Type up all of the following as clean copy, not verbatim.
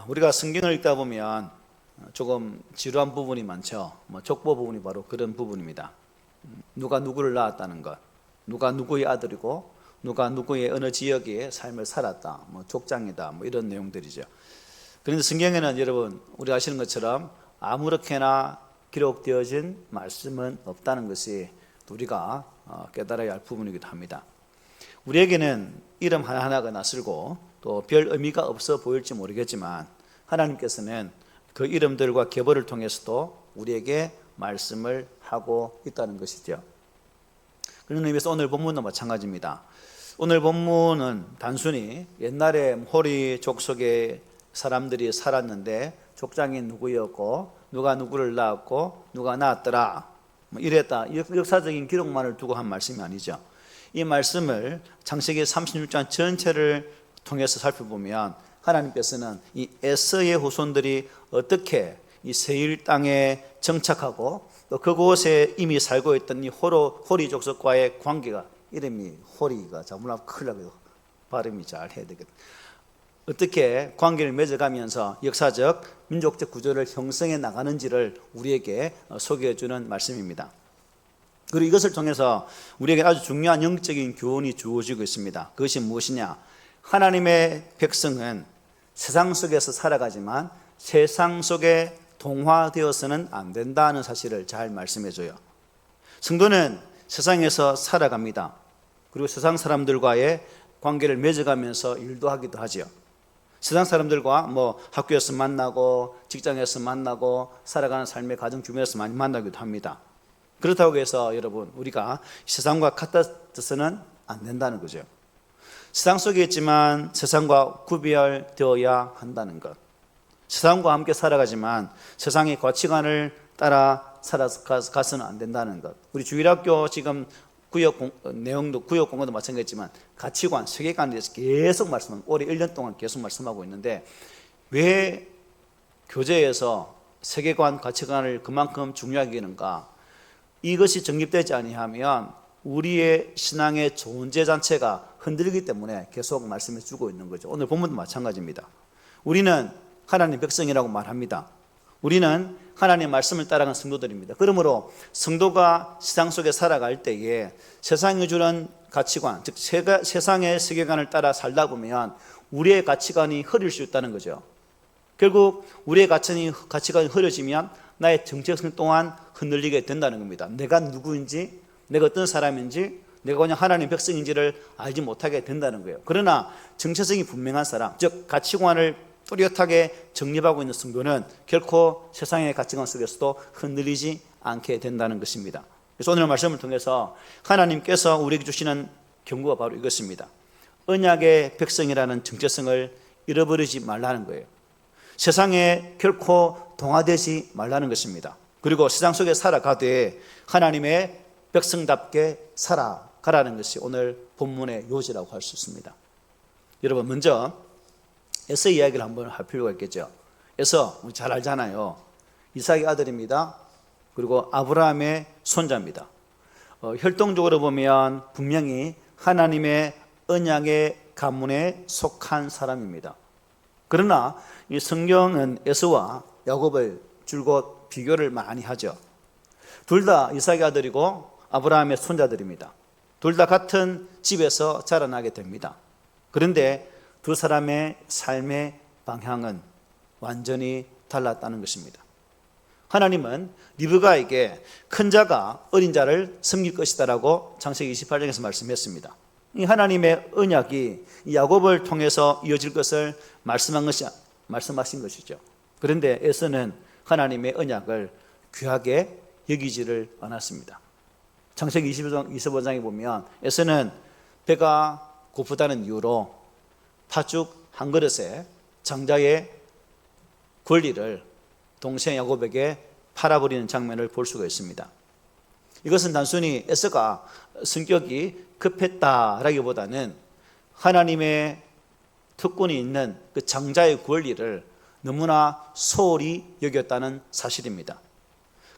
우리가 성경을 읽다 보면 조금 지루한 부분이 많죠. 족보 부분이 바로 그런 부분입니다. 누가 누구를 낳았다는 것, 누가 누구의 아들이고 누가 누구의 어느 지역의 삶을 살았다, 족장이다, 이런 내용들이죠. 그런데 성경에는 여러분 우리가 아시는 것처럼 아무렇게나 기록되어진 말씀은 없다는 것이 우리가 깨달아야 할 부분이기도 합니다. 우리에게는 이름 하나하나가 낯설고 또 별 의미가 없어 보일지 모르겠지만 하나님께서는 그 이름들과 계보를 통해서도 우리에게 말씀을 하고 있다는 것이죠. 그런 의미에서 오늘 본문도 마찬가지입니다. 오늘 본문은 단순히 옛날에 호리 족속의 사람들이 살았는데 족장이 누구였고 누가 누구를 낳았고 누가 낳았더라 이랬다, 역사적인 기록만을 두고 한 말씀이 아니죠. 이 말씀을 창세기 36장 전체를 통해서 살펴보면 하나님께서는 이 에서의 후손들이 어떻게 이 세일 땅에 정착하고 또 그곳에 이미 살고 있던 이 호리 족속과의 관계가, 이름이 호리가 자물라 큰일 나고 발음이 잘 해야 되겠다, 어떻게 관계를 맺어가면서 역사적 민족적 구조를 형성해 나가는지를 우리에게 소개해 주는 말씀입니다. 그리고 이것을 통해서 우리에게 아주 중요한 영적인 교훈이 주어지고 있습니다. 그것이 무엇이냐? 하나님의 백성은 세상 속에서 살아가지만 세상 속에 동화되어서는 안 된다는 사실을 잘 말씀해 줘요. 성도는 세상에서 살아갑니다. 그리고 세상 사람들과의 관계를 맺어가면서 일도 하기도 하죠. 세상 사람들과 학교에서 만나고 직장에서 만나고 살아가는 삶의 가정 주변에서 많이 만나기도 합니다. 그렇다고 해서 여러분 우리가 세상과 같아서는 안 된다는 거죠. 세상 속에 있지만 세상과 구별되어야 한다는 것, 세상과 함께 살아가지만 세상의 가치관을 따라 살아가서는 안 된다는 것. 우리 주일학교 지금 내용도 구역 공부도 마찬가지지만 가치관, 세계관에 대해서 계속 올해 1년 동안 계속 말씀하고 있는데, 왜 교재에서 세계관, 가치관을 그만큼 중요하게 여기는가? 이것이 정립되지 아니하면 우리의 신앙의 존재 자체가 흔들리기 때문에 계속 말씀해 주고 있는 거죠. 오늘 본문도 마찬가지입니다. 우리는 하나님 백성이라고 말합니다. 우리는 하나님의 말씀을 따라가는 성도들입니다. 그러므로 성도가 세상 속에 살아갈 때에 세상이 주는 가치관, 즉 세상의 세계관을 따라 살다 보면 우리의 가치관이 흐릴 수 있다는 거죠. 결국 우리의 가치관이 흐려지면 나의 정체성 또한 흔들리게 된다는 겁니다. 내가 누구인지, 내가 어떤 사람인지, 내가 그냥 하나님의 백성인지를 알지 못하게 된다는 거예요. 그러나 정체성이 분명한 사람, 즉 가치관을 뚜렷하게 정립하고 있는 성도는 결코 세상의 가치관 속에서도 흔들리지 않게 된다는 것입니다. 그래서 오늘 말씀을 통해서 하나님께서 우리에게 주시는 경고가 바로 이것입니다. 언약의 백성이라는 정체성을 잃어버리지 말라는 거예요. 세상에 결코 동화되지 말라는 것입니다. 그리고 세상 속에 살아가되 하나님의 백성답게 살아가라는 것이 오늘 본문의 요지라고 할 수 있습니다. 여러분, 먼저 에서 이야기를 한번 할 필요가 있겠죠. 에서 잘 알잖아요. 이삭의 아들입니다. 그리고 아브라함의 손자입니다. 혈통적으로 보면 분명히 하나님의 언약의 가문에 속한 사람입니다. 그러나 이 성경은 에서와 야곱을 줄곧 비교를 많이 하죠. 둘 다 이삭의 아들이고 아브라함의 손자들입니다. 둘 다 같은 집에서 자라나게 됩니다. 그런데 두 사람의 삶의 방향은 완전히 달랐다는 것입니다. 하나님은 리브가에게 큰 자가 어린 자를 섬길 것이다라고 창세기 28장에서 말씀했습니다. 이 하나님의 언약이 야곱을 통해서 이어질 것을 말씀하신 것이죠. 그런데 에서는 하나님의 언약을 귀하게 여기지를 않았습니다. 창세기 25장에 보면 에서는 배가 고프다는 이유로 팥죽 한 그릇에 장자의 권리를 동생 야곱에게 팔아버리는 장면을 볼 수가 있습니다. 이것은 단순히 에서가 성격이 급했다라기보다는 하나님의 특권이 있는 그 장자의 권리를 너무나 소홀히 여겼다는 사실입니다.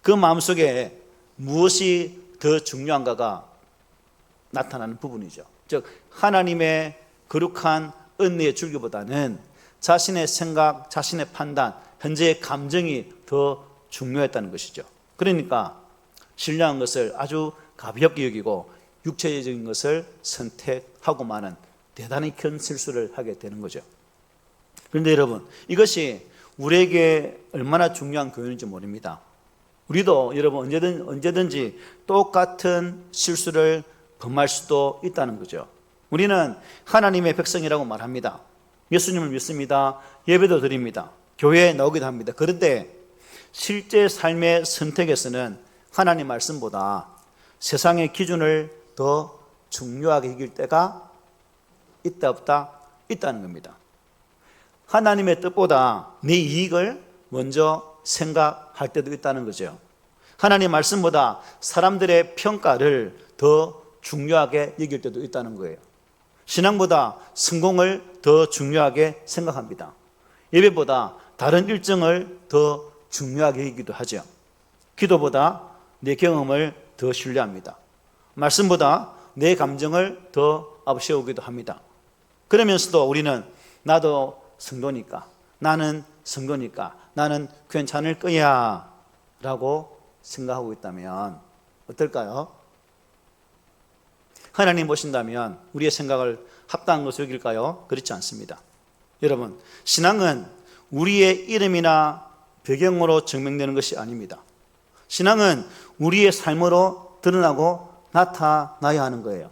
그 마음속에 무엇이 더 중요한가가 나타나는 부분이죠. 즉 하나님의 거룩한 은혜의 줄기보다는 자신의 생각, 자신의 판단, 현재의 감정이 더 중요했다는 것이죠. 그러니까 신령한 것을 아주 가볍게 여기고 육체적인 것을 선택하고 마는 대단히 큰 실수를 하게 되는 거죠. 그런데 여러분, 이것이 우리에게 얼마나 중요한 교훈인지 모릅니다. 우리도 여러분 언제든지 똑같은 실수를 범할 수도 있다는 거죠. 우리는 하나님의 백성이라고 말합니다. 예수님을 믿습니다. 예배도 드립니다. 교회에 나오기도 합니다. 그런데 실제 삶의 선택에서는 하나님 말씀보다 세상의 기준을 더 중요하게 여길 때가 있다 없다? 있다는 겁니다. 하나님의 뜻보다 내 이익을 먼저 생각할 때도 있다는 거죠. 하나님 말씀보다 사람들의 평가를 더 중요하게 여길 때도 있다는 거예요. 신앙보다 성공을 더 중요하게 생각합니다. 예배보다 다른 일정을 더 중요하게 여기기도 하죠. 기도보다 내 경험을 더 신뢰합니다. 말씀보다 내 감정을 더 앞세우기도 합니다. 그러면서도 우리는 나도 성도니까, 나는 성도니까, 나는 괜찮을 거야 라고 생각하고 있다면 어떨까요? 하나님 보신다면 우리의 생각을 합당한 것으로 여길까요? 그렇지 않습니다. 여러분, 신앙은 우리의 이름이나 배경으로 증명되는 것이 아닙니다. 신앙은 우리의 삶으로 드러나고 나타나야 하는 거예요.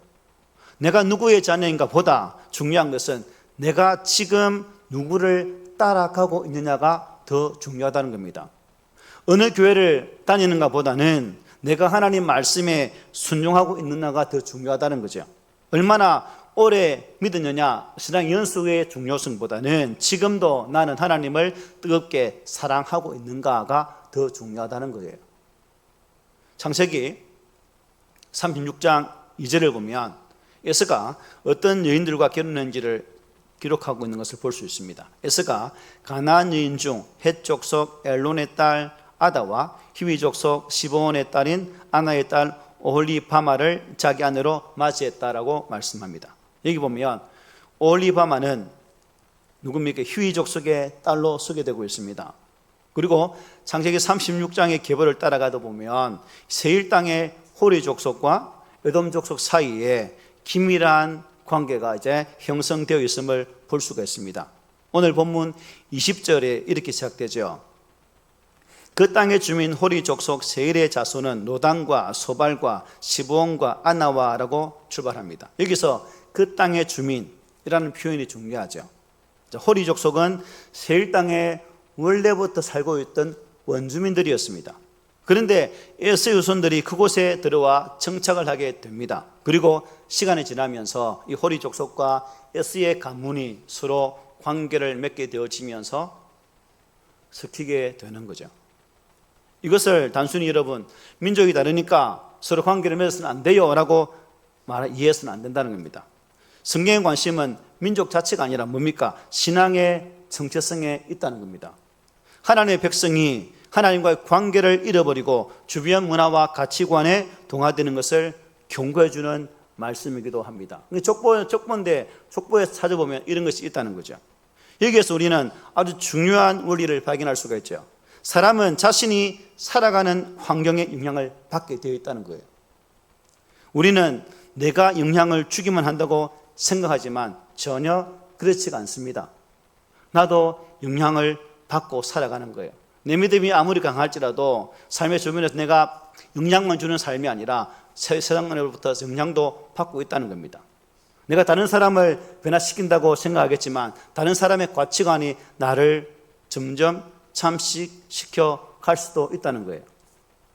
내가 누구의 자녀인가 보다 중요한 것은 내가 지금 누구를 따라가고 있느냐가 더 중요하다는 겁니다. 어느 교회를 다니는가 보다는 내가 하나님 말씀에 순종하고 있느냐가 더 중요하다는 거죠. 얼마나 오래 믿었느냐, 신앙 연수의 중요성보다는 지금도 나는 하나님을 뜨겁게 사랑하고 있는가가 더 중요하다는 거예요. 창세기 36장 2절을 보면 에서가 어떤 여인들과 결혼했는지를 기록하고 있는 것을 볼 수 있습니다. 에서가 가나안 여인 중 헷 족속 엘론의 딸 아다와 히위 족속 시브온의 딸인 아나의 딸 오홀리바마를 자기 아내로 맞이했다라고 말씀합니다. 여기 보면 오홀리바마는 누굽니까? 히위 족속의 딸로 소개되고 있습니다. 그리고 창세기 36장의 계보를 따라가다 보면 세일 땅의 호리 족속과 에돔 족속 사이에 긴밀한 관계가 이제 형성되어 있음을 볼 수가 있습니다. 오늘 본문 20절에 이렇게 시작되죠. 그 땅의 주민 호리 족속 세일의 자손은 노단과 소발과 시브온과 아나와라고 출발합니다. 여기서 그 땅의 주민이라는 표현이 중요하죠. 호리 족속은 세일 땅에 원래부터 살고 있던 원주민들이었습니다. 그런데 에서의 후손들이 그곳에 들어와 정착을 하게 됩니다. 그리고 시간이 지나면서 이 호리 족속과 에서의 가문이 서로 관계를 맺게 되어지면서 섞이게 되는 거죠. 이것을 단순히 여러분 민족이 다르니까 서로 관계를 맺어서는 안 돼요 라고 이해해서는 안 된다는 겁니다. 성경의 관심은 민족 자체가 아니라 뭡니까? 신앙의 정체성에 있다는 겁니다. 하나님의 백성이 하나님과의 관계를 잃어버리고 주변 문화와 가치관에 동화되는 것을 경고해 주는 말씀이기도 합니다. 족보인데 족보에서 찾아보면 이런 것이 있다는 거죠. 여기에서 우리는 아주 중요한 원리를 발견할 수가 있죠. 사람은 자신이 살아가는 환경에 영향을 받게 되어 있다는 거예요. 우리는 내가 영향을 주기만 한다고 생각하지만 전혀 그렇지가 않습니다. 나도 영향을 받고 살아가는 거예요. 내 믿음이 아무리 강할지라도 삶의 주변에서 내가 영향만 주는 삶이 아니라 세상으로부터 영향도 받고 있다는 겁니다. 내가 다른 사람을 변화시킨다고 생각하겠지만 다른 사람의 가치관이 나를 점점 잠식시켜 갈 수도 있다는 거예요.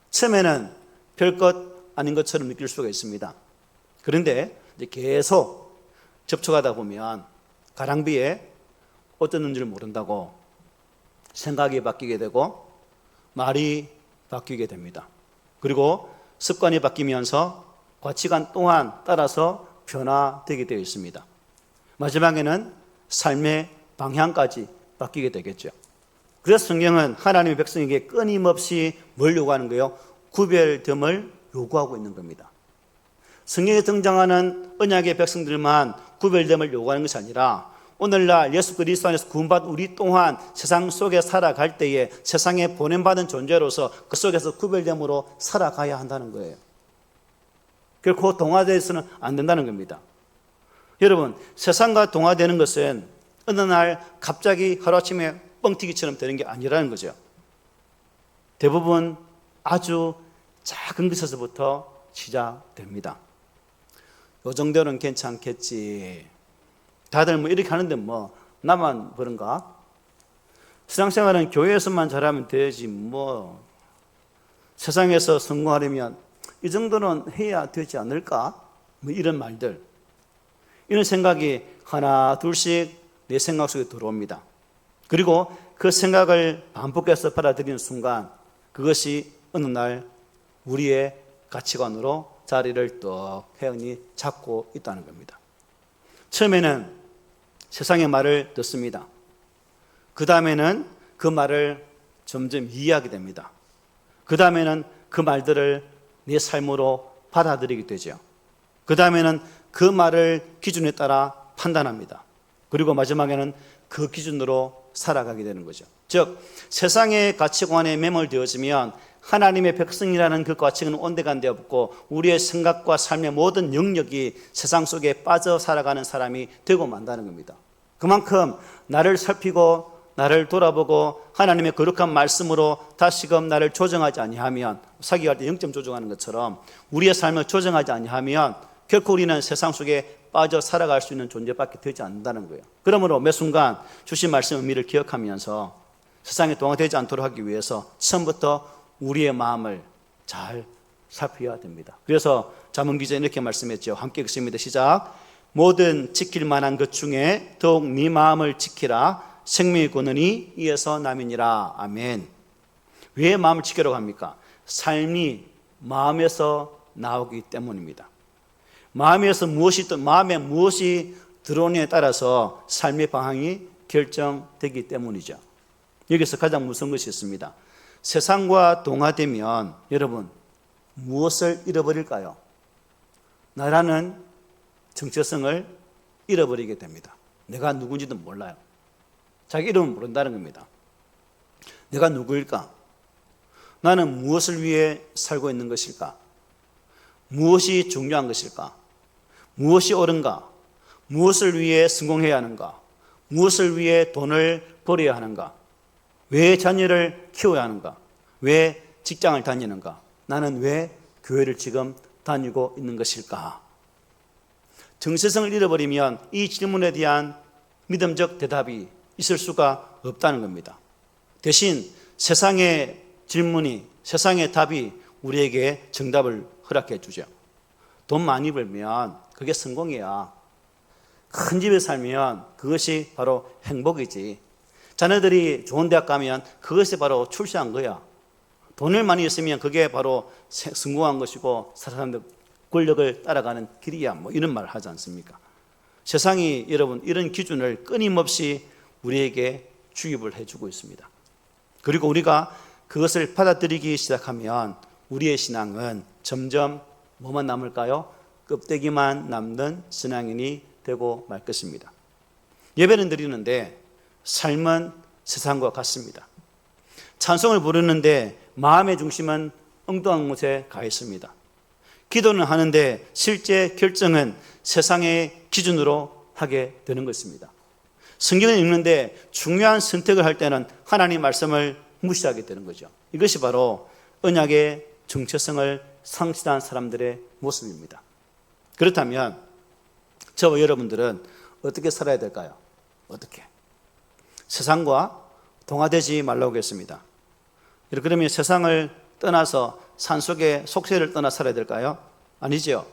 처음에는 별것 아닌 것처럼 느낄 수가 있습니다. 그런데 이제 계속 접촉하다 보면 가랑비에 옷 젖는 줄 모른다고 생각이 바뀌게 되고 말이 바뀌게 됩니다. 그리고 습관이 바뀌면서 가치관 또한 따라서 변화되게 되어 있습니다. 마지막에는 삶의 방향까지 바뀌게 되겠죠. 그래서 성경은 하나님의 백성에게 끊임없이 뭘 요구하는 거예요? 구별됨을 요구하고 있는 겁니다. 성경에 등장하는 언약의 백성들만 구별됨을 요구하는 것이 아니라 오늘날 예수 그리스도 안에서 구원받은 우리 또한 세상 속에 살아갈 때에 세상에 보냄받은 존재로서 그 속에서 구별됨으로 살아가야 한다는 거예요. 결코 동화되어서는 안 된다는 겁니다. 여러분, 세상과 동화되는 것은 어느 날 갑자기 하루아침에 뻥튀기처럼 되는 게 아니라는 거죠. 대부분 아주 작은 것에서부터 시작됩니다. 요 정도는 괜찮겠지. 다들 뭐 이렇게 하는데 뭐 나만 그런가? 신앙생활은 교회에서만 잘하면 되지 뭐 세상에서 성공하려면 이 정도는 해야 되지 않을까? 뭐 이런 말들, 이런 생각이 하나 둘씩 내 생각 속에 들어옵니다. 그리고 그 생각을 반복해서 받아들이는 순간 그것이 어느 날 우리의 가치관으로 자리를 떡하니 잡고 있다는 겁니다. 처음에는 세상의 말을 듣습니다. 그 다음에는 그 말을 점점 이해하게 됩니다. 그 다음에는 그 말들을 내 삶으로 받아들이게 되죠. 그 다음에는 그 말을 기준에 따라 판단합니다. 그리고 마지막에는 그 기준으로 살아가게 되는 거죠. 즉 세상의 가치관에 매몰되어지면 하나님의 백성이라는 그 가치관은 온데간데 없고 우리의 생각과 삶의 모든 영역이 세상 속에 빠져 살아가는 사람이 되고 만다는 겁니다. 그만큼 나를 살피고 나를 돌아보고 하나님의 거룩한 말씀으로 다시금 나를 조정하지 아니하면, 사기할 때 0점 조정하는 것처럼 우리의 삶을 조정하지 아니하면 결코 우리는 세상 속에 빠져 살아갈 수 있는 존재밖에 되지 않는다는 거예요. 그러므로 매 순간 주신 말씀 의미를 기억하면서 세상에 동화되지 않도록 하기 위해서 처음부터 우리의 마음을 잘 살펴야 됩니다. 그래서 잠언 기자 이렇게 말씀했죠. 함께 읽습니다. 시작. 모든 지킬 만한 것 중에 더욱 네 마음을 지키라. 생명의 근원이 이에서 남이니라. 아멘. 왜 마음을 지키라고 합니까? 삶이 마음에서 나오기 때문입니다. 마음에 무엇이 들어오느냐에 따라서 삶의 방향이 결정되기 때문이죠. 여기서 가장 무서운 것이 있습니다. 세상과 동화되면 여러분 무엇을 잃어버릴까요? 나라는 정체성을 잃어버리게 됩니다. 내가 누군지도 몰라요. 자기 이름은 모른다는 겁니다. 내가 누구일까? 나는 무엇을 위해 살고 있는 것일까? 무엇이 중요한 것일까? 무엇이 옳은가? 무엇을 위해 성공해야 하는가? 무엇을 위해 돈을 벌어야 하는가? 왜 자녀를 키워야 하는가? 왜 직장을 다니는가? 나는 왜 교회를 지금 다니고 있는 것일까? 정체성을 잃어버리면 이 질문에 대한 믿음적 대답이 있을 수가 없다는 겁니다. 대신 세상의 질문이, 세상의 답이 우리에게 정답을 허락해 주죠. 돈 많이 벌면 그게 성공이야. 큰 집에 살면 그것이 바로 행복이지. 자녀들이 좋은 대학 가면 그것이 바로 출세한 거야. 돈을 많이 있으면 그게 바로 성공한 것이고 사람들 권력을 따라가는 길이야. 뭐 이런 말을 하지 않습니까? 세상이 여러분 이런 기준을 끊임없이 우리에게 주입을 해주고 있습니다. 그리고 우리가 그것을 받아들이기 시작하면 우리의 신앙은 점점 뭐만 남을까요? 껍데기만 남는 신앙인이 되고 말 것입니다. 예배는 드리는데 삶은 세상과 같습니다. 찬송을 부르는데 마음의 중심은 엉뚱한 곳에 가 있습니다. 기도는 하는데 실제 결정은 세상의 기준으로 하게 되는 것입니다. 성경을 읽는데 중요한 선택을 할 때는 하나님 말씀을 무시하게 되는 거죠. 이것이 바로 언약의 정체성을 상실한 사람들의 모습입니다. 그렇다면 저와 여러분들은 어떻게 살아야 될까요? 어떻게? 세상과 동화되지 말라고 했습니다. 그러면 세상을 떠나서 산속의 속세를 떠나 살아야 될까요? 아니죠.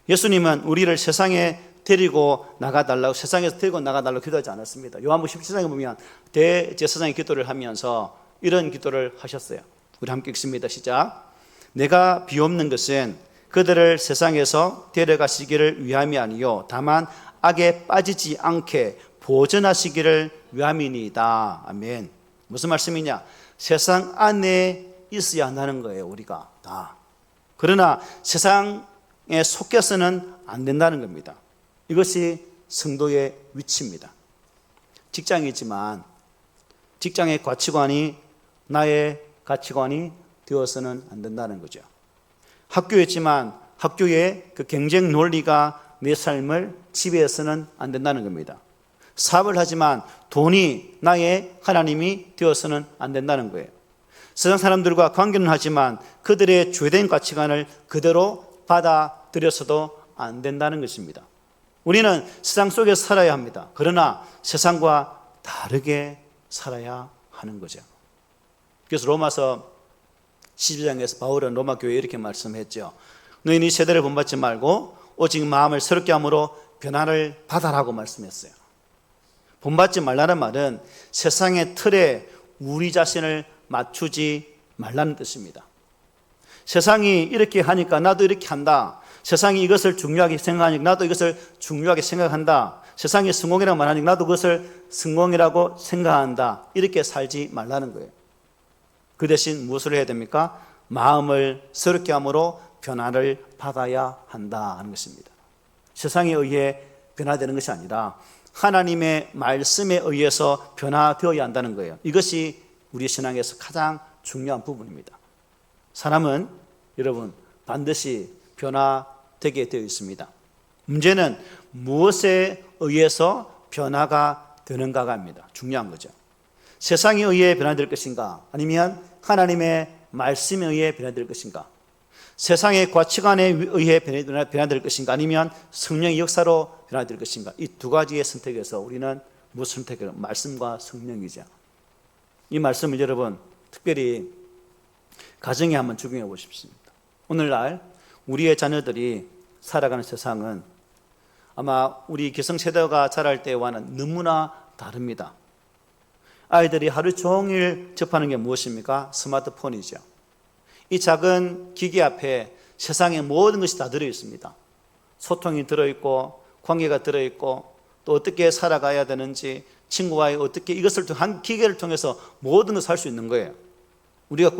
예수님은 우리를 세상에 데리고 나가달라고, 세상에서 데리고 나가달라고 기도하지 않았습니다. 요한복음 17장에 보면 대제사장의 기도를 하면서 이런 기도를 하셨어요. 우리 함께 읽습니다. 시작. 내가 비옵는 것은 그들을 세상에서 데려가시기를 위함이 아니요 다만 악에 빠지지 않게 보존하시기를 위함이니이다. 아멘. 무슨 말씀이냐? 세상 안에 있어야 한다는 거예요. 우리가 다. 그러나 세상에 속해서는 안 된다는 겁니다. 이것이 성도의 위치입니다. 직장이지만 직장의 가치관이 나의 가치관이 되어서는 안 된다는 거죠. 학교였지만 학교의 그 경쟁 논리가 내 삶을 지배해서는 안 된다는 겁니다. 사업을 하지만 돈이 나의 하나님이 되어서는 안 된다는 거예요. 세상 사람들과 관계는 하지만 그들의 주된 가치관을 그대로 받아들여서도 안 된다는 것입니다. 우리는 세상 속에서 살아야 합니다. 그러나 세상과 다르게 살아야 하는 거죠. 그래서 로마서 12장에서 바울은 로마 교회에 이렇게 말씀했죠. 너희는 이 세대를 본받지 말고 오직 마음을 새롭게 함으로 변화를 받아라고 말씀했어요. 본받지 말라는 말은 세상의 틀에 우리 자신을 맞추지 말라는 뜻입니다. 세상이 이렇게 하니까 나도 이렇게 한다. 세상이 이것을 중요하게 생각하니까 나도 이것을 중요하게 생각한다. 세상이 성공이라고 말하니까 나도 그것을 성공이라고 생각한다. 이렇게 살지 말라는 거예요. 그 대신 무엇을 해야 됩니까? 마음을 새롭게 함으로 변화를 받아야 한다 하는 것입니다. 세상에 의해 변화되는 것이 아니라 하나님의 말씀에 의해서 변화되어야 한다는 거예요. 이것이 우리 신앙에서 가장 중요한 부분입니다. 사람은 여러분 반드시 변화되게 되어 있습니다. 문제는 무엇에 의해서 변화가 되는가가 합니다. 중요한 거죠. 세상에 의해 변화될 것인가? 아니면 하나님의 말씀에 의해 변화될 것인가? 세상의 가치관에 의해 변화될 것인가? 아니면 성령의 역사로 변화될 것인가? 이 두 가지의 선택에서 우리는 무엇을 선택해요? 말씀과 성령이죠. 이 말씀을 여러분 특별히 가정에 한번 적용해 보십시오. 오늘날 우리의 자녀들이 살아가는 세상은 아마 우리 기성세대가 자랄 때와는 너무나 다릅니다. 아이들이 하루 종일 접하는 게 무엇입니까? 스마트폰이죠. 이 작은 기기 앞에 세상의 모든 것이 다 들어있습니다. 소통이 들어있고 관계가 들어있고 또 어떻게 살아가야 되는지 친구와의 어떻게 이것을 한 기계를 통해서 모든 것을 할 수 있는 거예요. 우리가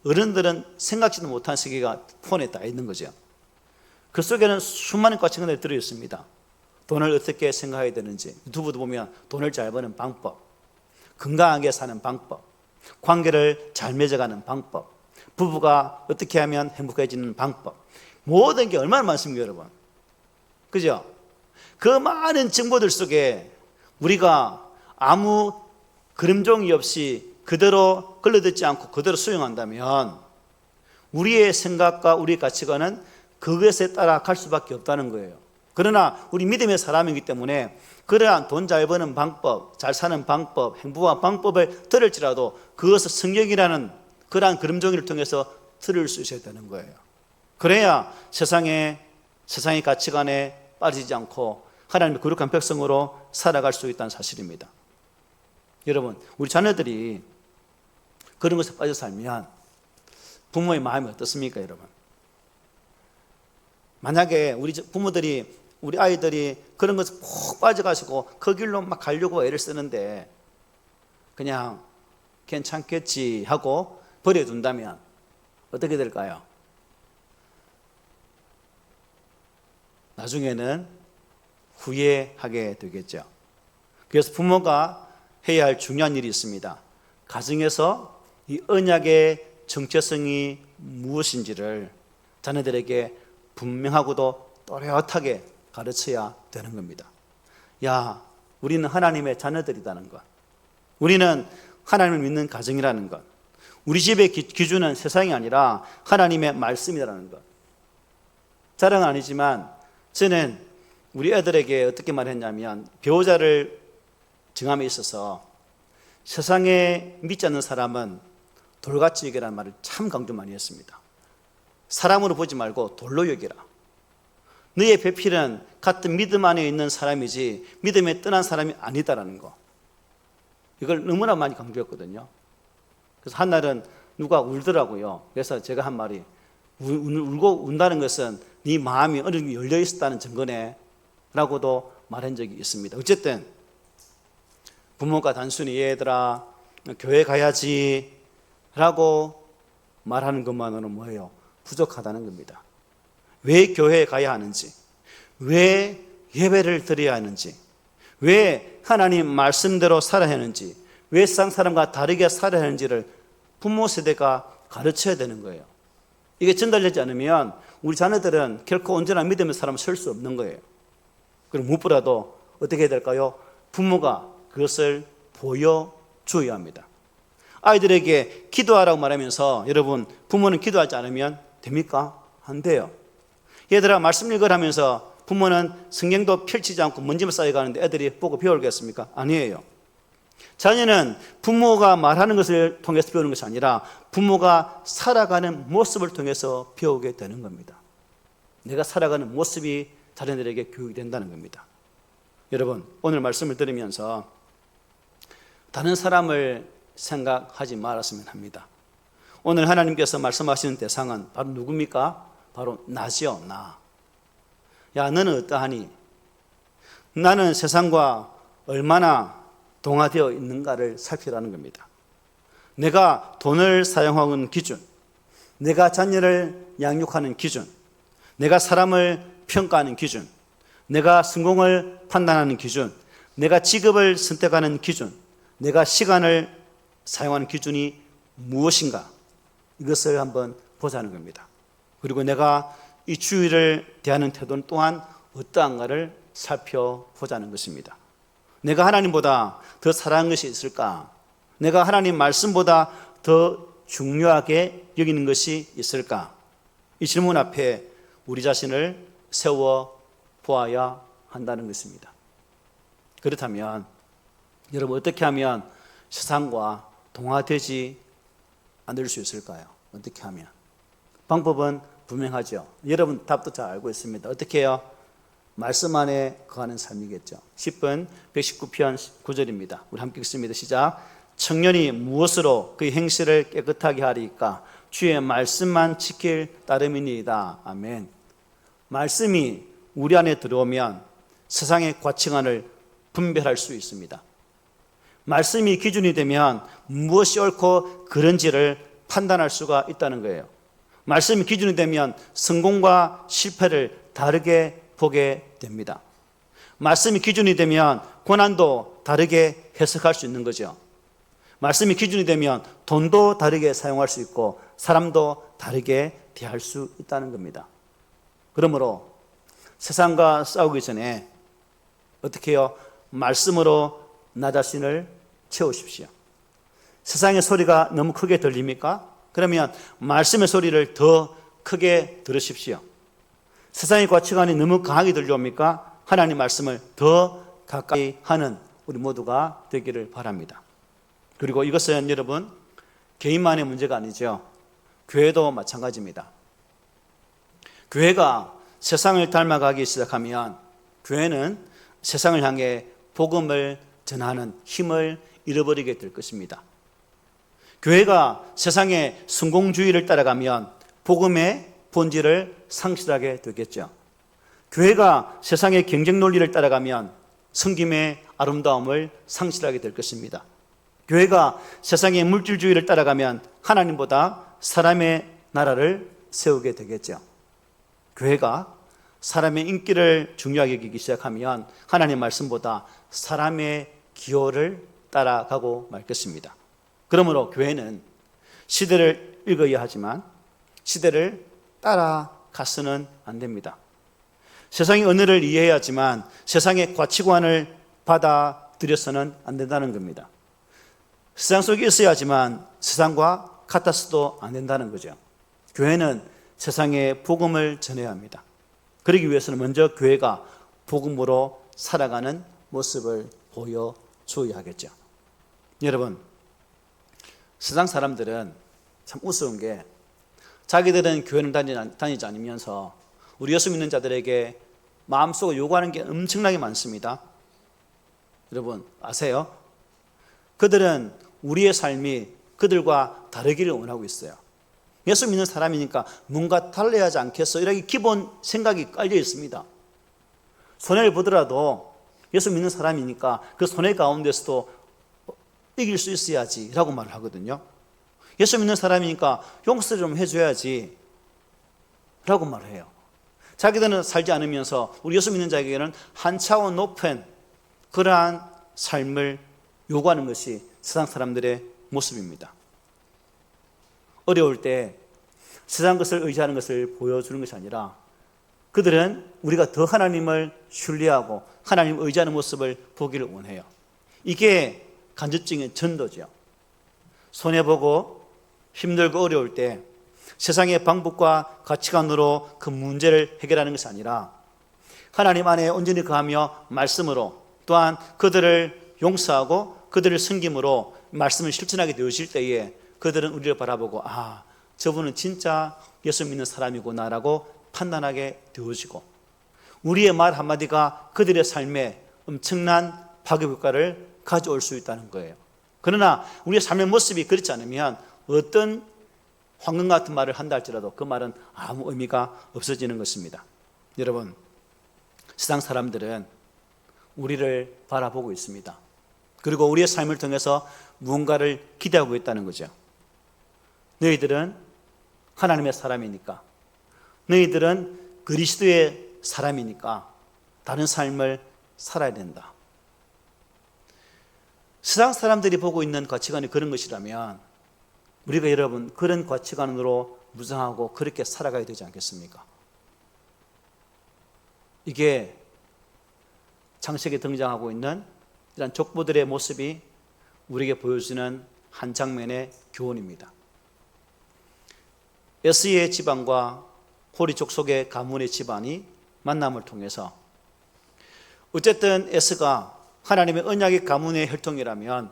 어른들은 생각지도 못한 세계가 폰에 다 있는 거죠. 그 속에는 수많은 가치관들이 들어있습니다. 돈을 어떻게 생각해야 되는지, 유튜브도 보면 돈을 잘 버는 방법, 건강하게 사는 방법, 관계를 잘 맺어가는 방법, 부부가 어떻게 하면 행복해지는 방법, 모든 게 얼마나 많습니까, 여러분? 그죠? 그 많은 정보들 속에 우리가 아무 그림종이 없이 그대로 걸러듣지 않고 그대로 수용한다면 우리의 생각과 우리의 가치관은 그것에 따라 갈 수밖에 없다는 거예요. 그러나 우리 믿음의 사람이기 때문에 그러한 돈 잘 버는 방법, 잘 사는 방법, 행복한 방법을 들을지라도 그것을 성경이라는 그러한 그림종이를 통해서 들을 수 있어야 되는 거예요. 그래야 세상의 가치관에 빠지지 않고 하나님의 거룩한 백성으로 살아갈 수 있다는 사실입니다. 여러분, 우리 자녀들이 그런 것에 빠져 살면 부모의 마음이 어떻습니까, 여러분? 만약에 우리 부모들이 우리 아이들이 그런 것에 푹 빠져가지고 그 길로 막 가려고 애를 쓰는데 그냥 괜찮겠지 하고 버려둔다면 어떻게 될까요? 나중에는 후회하게 되겠죠. 그래서 부모가 해야 할 중요한 일이 있습니다. 가정에서 이 언약의 정체성이 무엇인지를 자녀들에게 분명하고도 또렷하게 가르쳐야 되는 겁니다. 야, 우리는 하나님의 자녀들이라는 것, 우리는 하나님을 믿는 가정이라는 것, 우리 집의 기준은 세상이 아니라 하나님의 말씀이라는 것. 자랑은 아니지만 저는 우리 애들에게 어떻게 말했냐면 배우자를 정함에 있어서 세상에 믿지 않는 사람은 돌같이 여기라는 말을 참 강조 많이 했습니다. 사람으로 보지 말고 돌로 여기라. 너의 배필은 같은 믿음 안에 있는 사람이지 믿음에 떠난 사람이 아니다라는 거. 이걸 너무나 많이 강조했거든요. 그래서 한날은 누가 울더라고요. 그래서 제가 한 말이 울고 운다는 것은 네 마음이 어느 정도 열려 있었다는 증거네 라고도 말한 적이 있습니다. 어쨌든 부모가 단순히 얘들아 교회 가야지 라고 말하는 것만으로는 뭐예요? 부족하다는 겁니다. 왜 교회에 가야 하는지, 왜 예배를 드려야 하는지, 왜 하나님 말씀대로 살아야 하는지, 왜 세상 사람과 다르게 살아야 하는지를 부모 세대가 가르쳐야 되는 거예요. 이게 전달되지 않으면 우리 자녀들은 결코 언제나 믿음의 사람을 설 수 없는 거예요. 그럼 무엇보다도 어떻게 해야 될까요? 부모가 그것을 보여줘야 합니다. 아이들에게 기도하라고 말하면서 여러분, 부모는 기도하지 않으면 됩니까? 안 돼요. 얘들아 말씀 읽으라 하면서 부모는 성경도 펼치지 않고 먼지만 쌓여가는데 애들이 보고 배우겠습니까? 아니에요. 자녀는 부모가 말하는 것을 통해서 배우는 것이 아니라 부모가 살아가는 모습을 통해서 배우게 되는 겁니다. 내가 살아가는 모습이 자녀들에게 교육이 된다는 겁니다. 여러분, 오늘 말씀을 들으면서 다른 사람을 생각하지 말았으면 합니다. 오늘 하나님께서 말씀하시는 대상은 바로 누굽니까? 바로 나지요, 나. 야, 너는 어떠하니? 나는 세상과 얼마나 동화되어 있는가를 살피라는 겁니다. 내가 돈을 사용하는 기준, 내가 자녀를 양육하는 기준, 내가 사람을 평가하는 기준, 내가 성공을 판단하는 기준, 내가 직업을 선택하는 기준, 내가 시간을 사용하는 기준이 무엇인가? 이것을 한번 보자는 겁니다. 그리고 내가 이 주의를 대하는 태도 또한 어떠한가를 살펴보자는 것입니다. 내가 하나님보다 더 사랑하는 것이 있을까? 내가 하나님 말씀보다 더 중요하게 여기는 것이 있을까? 이 질문 앞에 우리 자신을 세워 보아야 한다는 것입니다. 그렇다면 여러분, 어떻게 하면 세상과 동화되지 않을 수 있을까요? 어떻게 하면? 방법은 분명하죠. 여러분 답도 잘 알고 있습니다. 어떻게 해요? 말씀 안에 거하는 삶이겠죠. 10분 119편 9절입니다. 우리 함께 읽습니다. 시작. 청년이 무엇으로 그의 행실을 깨끗하게 하리까? 주의 말씀만 지킬 따름이니이다. 아멘. 말씀이 우리 안에 들어오면 세상의 가치관을 분별할 수 있습니다. 말씀이 기준이 되면 무엇이 옳고 그른지를 판단할 수가 있다는 거예요. 말씀이 기준이 되면 성공과 실패를 다르게 보게 됩니다. 말씀이 기준이 되면 고난도 다르게 해석할 수 있는 거죠. 말씀이 기준이 되면 돈도 다르게 사용할 수 있고 사람도 다르게 대할 수 있다는 겁니다. 그러므로 세상과 싸우기 전에 어떻게 해요? 말씀으로 나 자신을 채우십시오. 세상의 소리가 너무 크게 들립니까? 그러면 말씀의 소리를 더 크게 들으십시오. 세상의 가치관이 너무 강하게 들려옵니까? 하나님 말씀을 더 가까이 하는 우리 모두가 되기를 바랍니다. 그리고 이것은 여러분 개인만의 문제가 아니죠. 교회도 마찬가지입니다. 교회가 세상을 닮아가기 시작하면 교회는 세상을 향해 복음을 전하는 힘을 잃어버리게 될 것입니다. 교회가 세상의 성공주의를 따라가면 복음의 본질을 상실하게 되겠죠. 교회가 세상의 경쟁 논리를 따라가면 섬김의 아름다움을 상실하게 될 것입니다. 교회가 세상의 물질주의를 따라가면 하나님보다 사람의 나라를 세우게 되겠죠. 교회가 사람의 인기를 중요하게 여기기 시작하면 하나님 말씀보다 사람의 기호를 따라가고 말 것입니다. 그러므로 교회는 시대를 읽어야 하지만 시대를 따라가서는 안 됩니다. 세상의 언어를 이해해야 하지만 세상의 가치관을 받아들여서는 안 된다는 겁니다. 세상 속에 있어야 하지만 세상과 같아서도 안 된다는 거죠. 교회는 세상에 복음을 전해야 합니다. 그러기 위해서는 먼저 교회가 복음으로 살아가는 모습을 보여줘야 하겠죠. 여러분, 세상 사람들은 참 우스운 게 자기들은 교회를 다니지 않으면서 우리 예수 믿는 자들에게 마음속으로 요구하는 게 엄청나게 많습니다. 여러분 아세요? 그들은 우리의 삶이 그들과 다르기를 원하고 있어요. 예수 믿는 사람이니까 뭔가 달라야 하지 않겠어? 이렇게 기본 생각이 깔려 있습니다. 손해를 보더라도 예수 믿는 사람이니까 그 손해 가운데서도 이길 수 있어야지 라고 말을 하거든요. 예수 믿는 사람이니까 용서를 좀 해줘야지 라고 말을 해요. 자기들은 살지 않으면서 우리 예수 믿는 자에게는 한 차원 높은 그러한 삶을 요구하는 것이 세상 사람들의 모습입니다. 어려울 때 세상 것을 의지하는 것을 보여주는 것이 아니라 그들은 우리가 더 하나님을 신뢰하고 하나님을 의지하는 모습을 보기를 원해요. 이게 간접적인 전도죠. 손해보고 힘들고 어려울 때 세상의 방법과 가치관으로 그 문제를 해결하는 것이 아니라 하나님 안에 온전히 거하며 말씀으로, 또한 그들을 용서하고 그들을 섬김으로 말씀을 실천하게 되어질 때에 그들은 우리를 바라보고 저분은 진짜 예수 믿는 사람이구나라고 판단하게 되어지고, 우리의 말 한마디가 그들의 삶에 엄청난 파급 효과를 가져올 수 있다는 거예요. 그러나 우리의 삶의 모습이 그렇지 않으면 어떤 황금 같은 말을 한다 할지라도 그 말은 아무 의미가 없어지는 것입니다. 여러분, 세상 사람들은 우리를 바라보고 있습니다. 그리고 우리의 삶을 통해서 무언가를 기대하고 있다는 거죠. 너희들은 하나님의 사람이니까, 너희들은 그리스도의 사람이니까 다른 삶을 살아야 된다. 세상 사람들이 보고 있는 가치관이 그런 것이라면 우리가 여러분 그런 가치관으로 무장하고 그렇게 살아가야 되지 않겠습니까? 이게 창세기에 등장하고 있는 이런 족보들의 모습이 우리에게 보여주는 한 장면의 교훈입니다. 에스의 집안과 호리 족속의 가문의 집안이 만남을 통해서, 어쨌든 에스가 하나님의 언약의 가문의 혈통이라면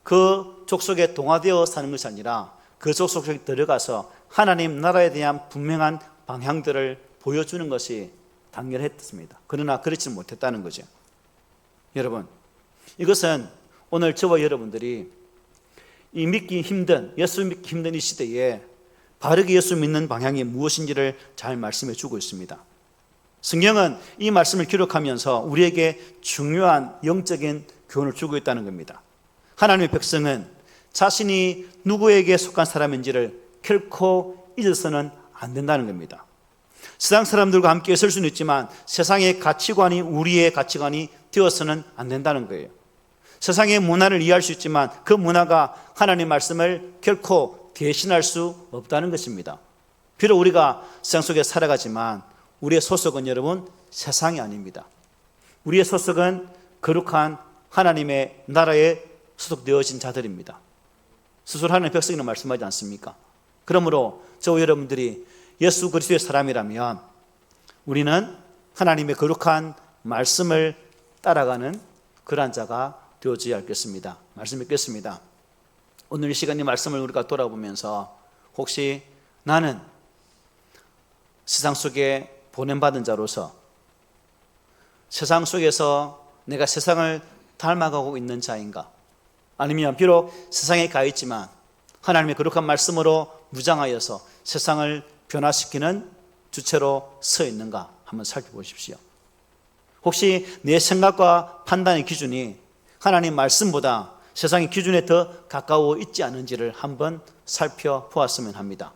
그 족속에 동화되어 사는 것이 아니라 그 족속 속에 들어가서 하나님 나라에 대한 분명한 방향들을 보여주는 것이 당연했습니다. 그러나 그렇지 못했다는 거죠. 여러분, 이것은 오늘 저와 여러분들이 이 믿기 힘든, 예수 믿기 힘든 이 시대에 바르게 예수 믿는 방향이 무엇인지를 잘 말씀해 주고 있습니다. 성경은 이 말씀을 기록하면서 우리에게 중요한 영적인 교훈을 주고 있다는 겁니다. 하나님의 백성은 자신이 누구에게 속한 사람인지를 결코 잊어서는 안 된다는 겁니다. 세상 사람들과 함께 설 수는 있지만 세상의 가치관이 우리의 가치관이 되어서는 안 된다는 거예요. 세상의 문화를 이해할 수 있지만 그 문화가 하나님의 말씀을 결코 대신할 수 없다는 것입니다. 비록 우리가 세상 속에 살아가지만 우리의 소속은 여러분 세상이 아닙니다. 우리의 소속은 거룩한 하나님의 나라에 소속되어진 자들입니다. 스스로 하나님의 백성이라고 말씀하지 않습니까? 그러므로 저와 여러분들이 예수 그리스도의 사람이라면 우리는 하나님의 거룩한 말씀을 따라가는 그러한 자가 되어져야 하겠습니다. 말씀 읽겠습니다. 오늘 이 시간의 말씀을 우리가 돌아보면서 혹시 나는 세상 속에 보냄받은 자로서 세상 속에서 내가 세상을 닮아가고 있는 자인가? 아니면 비록 세상에 가 있지만 하나님의 거룩한 말씀으로 무장하여서 세상을 변화시키는 주체로 서 있는가? 한번 살펴보십시오. 혹시 내 생각과 판단의 기준이 하나님 말씀보다 세상의 기준에 더 가까워 있지 않은지를 한번 살펴보았으면 합니다.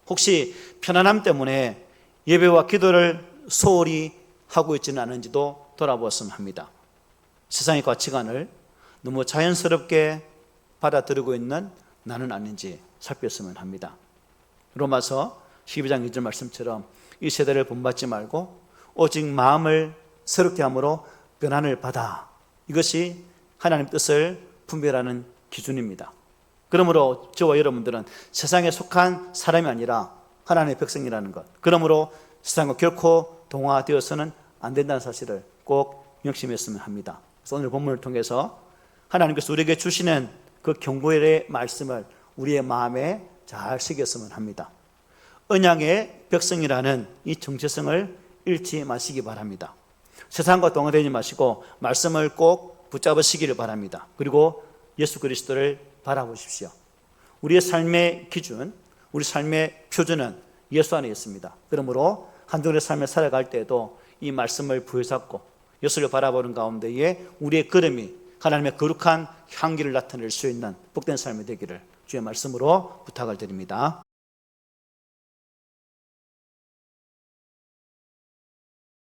혹시 편안함 때문에 예배와 기도를 소홀히 하고 있지는 않은지도 돌아보았으면 합니다. 세상의 가치관을 너무 자연스럽게 받아들이고 있는 나는 아닌지 살폈으면 합니다. 로마서 12장 2절 말씀처럼 이 세대를 본받지 말고 오직 마음을 새롭게 함으로 변화를 받아, 이것이 하나님 뜻을 분별하는 기준입니다. 그러므로 저와 여러분들은 세상에 속한 사람이 아니라 하나님의 백성이라는 것, 그러므로 세상과 결코 동화되어서는 안 된다는 사실을 꼭 명심했으면 합니다. 그래서 오늘 본문을 통해서 하나님께서 우리에게 주시는 그 경고의 말씀을 우리의 마음에 잘 새겼으면 합니다. 언약의 백성이라는 이 정체성을 잃지 마시기 바랍니다. 세상과 동화되지 마시고 말씀을 꼭 붙잡으시기를 바랍니다. 그리고 예수 그리스도를 바라보십시오. 우리의 삶의 기준, 우리 삶의 표준은 예수 안에 있습니다. 그러므로 한동안의 삶을 살아갈 때에도 이 말씀을 부여잡고 예수를 바라보는 가운데에 우리의 걸음이 하나님의 거룩한 향기를 나타낼 수 있는 복된 삶이 되기를 주의 말씀으로 부탁을 드립니다.